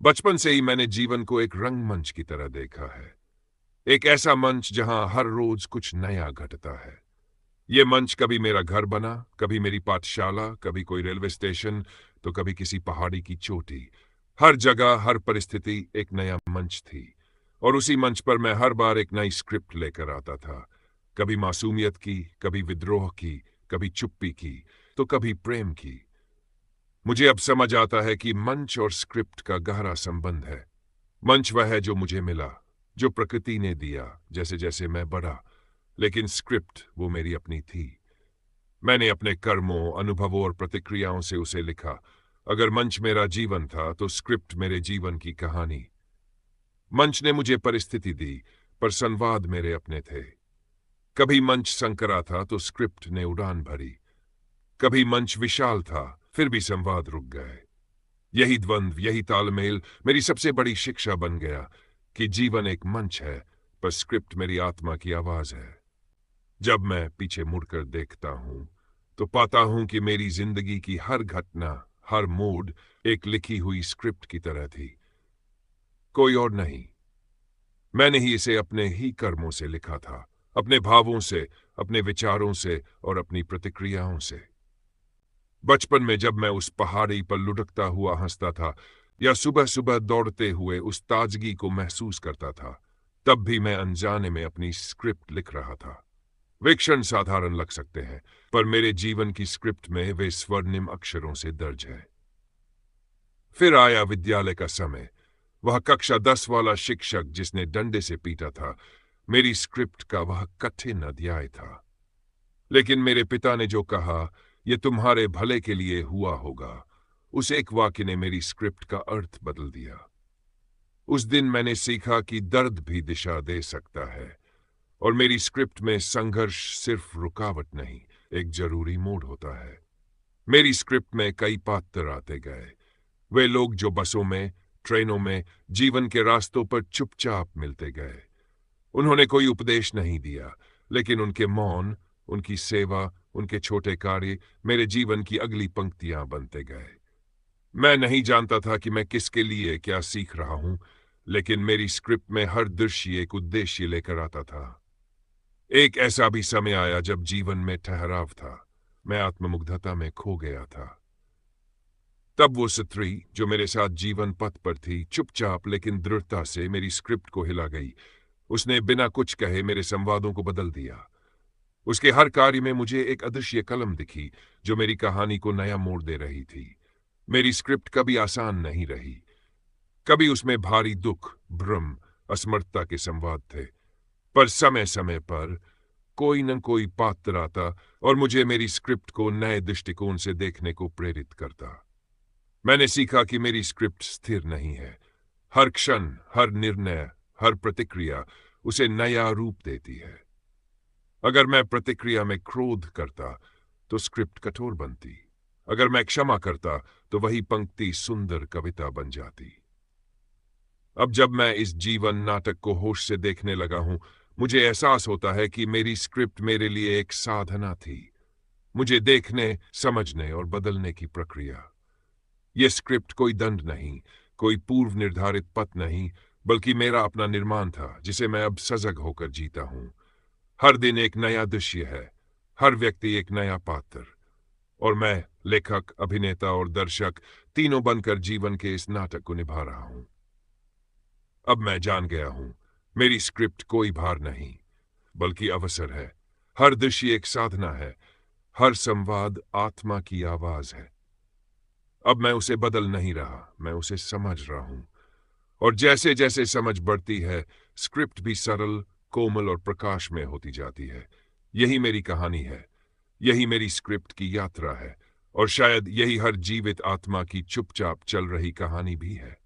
बचपन से ही मैंने जीवन को एक रंगमंच की तरह देखा है। एक ऐसा मंच जहां हर रोज कुछ नया घटता है। ये मंच कभी मेरा घर बना, कभी मेरी पाठशाला, कभी कोई रेलवे स्टेशन, तो कभी किसी पहाड़ी की चोटी। हर जगह, हर परिस्थिति एक नया मंच थी। और उसी मंच पर मैं हर बार एक नई स्क्रिप्ट लेकर आता था। कभी मासूमियत की, कभी विद्रोह की, कभी चुप्पी की, तो कभी प्रेम की। मुझे अब समझ आता है कि मंच और स्क्रिप्ट का गहरा संबंध है। मंच वह है जो मुझे मिला, जो प्रकृति ने दिया जैसे जैसे मैं बढ़ा। लेकिन स्क्रिप्ट वो मेरी अपनी थी। मैंने अपने कर्मों, अनुभवों और प्रतिक्रियाओं से उसे लिखा। अगर मंच मेरा जीवन था तो स्क्रिप्ट मेरे जीवन की कहानी। मंच ने मुझे परिस्थिति दी, पर संवाद मेरे अपने थे। कभी मंच संकरा था तो स्क्रिप्ट ने उड़ान भरी। कभी मंच विशाल था, फिर भी संवाद रुक गए। यही द्वंद्व, यही तालमेल मेरी सबसे बड़ी शिक्षा बन गया कि जीवन एक मंच है, पर स्क्रिप्ट मेरी आत्मा की आवाज है। जब मैं पीछे मुड़कर देखता हूं तो पाता हूं कि मेरी जिंदगी की हर घटना, हर मूड एक लिखी हुई स्क्रिप्ट की तरह थी। कोई और नहीं, मैंने ही इसे अपने ही कर्मों से लिखा था, अपने भावों से, अपने विचारों से और अपनी प्रतिक्रियाओं से। बचपन में जब मैं उस पहाड़ी पर लुढ़कता हुआ हंसता था या सुबह सुबह दौड़ते हुए उस ताजगी को महसूस करता था, तब भी मैं अनजाने में अपनी स्क्रिप्ट लिख रहा था। वे क्षण साधारण लग सकते हैं, पर मेरे जीवन की स्क्रिप्ट में वे स्वर्णिम अक्षरों से दर्ज है। फिर आया विद्यालय का समय, वह कक्षा 10 वाला शिक्षक जिसने डंडे से पीटा था। मेरी स्क्रिप्ट का वह कठिन अध्याय था। लेकिन मेरे पिता ने जो कहा, यह तुम्हारे भले के लिए हुआ होगा, उस एक वाक्य ने मेरी स्क्रिप्ट का अर्थ बदल दिया। उस दिन मैंने सीखा कि दर्द भी दिशा दे सकता है, और मेरी स्क्रिप्ट में संघर्ष सिर्फ रुकावट नहीं, एक जरूरी मोड़ होता है। मेरी स्क्रिप्ट में कई पात्र आते गए। वे लोग जो बसों में, ट्रेनों में, जीवन के रास्तों पर चुपचाप मिलते गए। उन्होंने कोई उपदेश नहीं दिया, लेकिन उनके मौन, उनकी सेवा, उनके छोटे कार्य मेरे जीवन की अगली पंक्तियां बनते गए। मैं नहीं जानता था कि मैं किसके लिए क्या सीख रहा हूं, लेकिन मेरी स्क्रिप्ट में हर दृश्य एक उद्देश्य लेकर आता था। एक ऐसा भी समय आया जब जीवन में ठहराव था। मैं आत्ममुग्धता में खो गया था। तब वो स्त्री जो मेरे साथ जीवन पथ पर थी, चुपचाप लेकिन दृढ़ता से मेरी स्क्रिप्ट को हिला गई। उसने बिना कुछ कहे मेरे संवादों को बदल दिया। उसके हर कार्य में मुझे एक अदृश्य कलम दिखी जो मेरी कहानी को नया मोड़ दे रही थी। मेरी स्क्रिप्ट कभी आसान नहीं रही। कभी उसमें भारी दुख, भ्रम, असमर्थता के संवाद थे, पर समय समय पर कोई न कोई पात्र आता और मुझे मेरी स्क्रिप्ट को नए दृष्टिकोण से देखने को प्रेरित करता। मैंने सीखा कि मेरी स्क्रिप्ट स्थिर नहीं है। हर क्षण, हर निर्णय, हर प्रतिक्रिया उसे नया रूप देती है। अगर मैं प्रतिक्रिया में क्रोध करता तो स्क्रिप्ट कठोर बनती। अगर मैं क्षमा करता तो वही पंक्ति सुंदर कविता बन जाती। अब जब मैं इस जीवन नाटक को होश से देखने लगा हूं, मुझे एहसास होता है कि मेरी स्क्रिप्ट मेरे लिए एक साधना थी। मुझे देखने, समझने और बदलने की प्रक्रिया। यह स्क्रिप्ट कोई दंड नहीं, कोई पूर्व निर्धारित पथ नहीं, बल्कि मेरा अपना निर्माण था जिसे मैं अब सजग होकर जीता हूं। हर दिन एक नया दृश्य है, हर व्यक्ति एक नया पात्र, और मैं लेखक, अभिनेता और दर्शक तीनों बनकर जीवन के इस नाटक को निभा रहा हूं। अब मैं जान गया हूं, मेरी स्क्रिप्ट कोई भार नहीं, बल्कि अवसर है। हर दृश्य एक साधना है, हर संवाद आत्मा की आवाज है। अब मैं उसे बदल नहीं रहा, मैं उसे समझ रहा हूं। और जैसे जैसे समझ बढ़ती है, स्क्रिप्ट भी सरल, कोमल और प्रकाश में होती जाती है। यही मेरी कहानी है, यही मेरी स्क्रिप्ट की यात्रा है, और शायद यही हर जीवित आत्मा की चुपचाप चल रही कहानी भी है।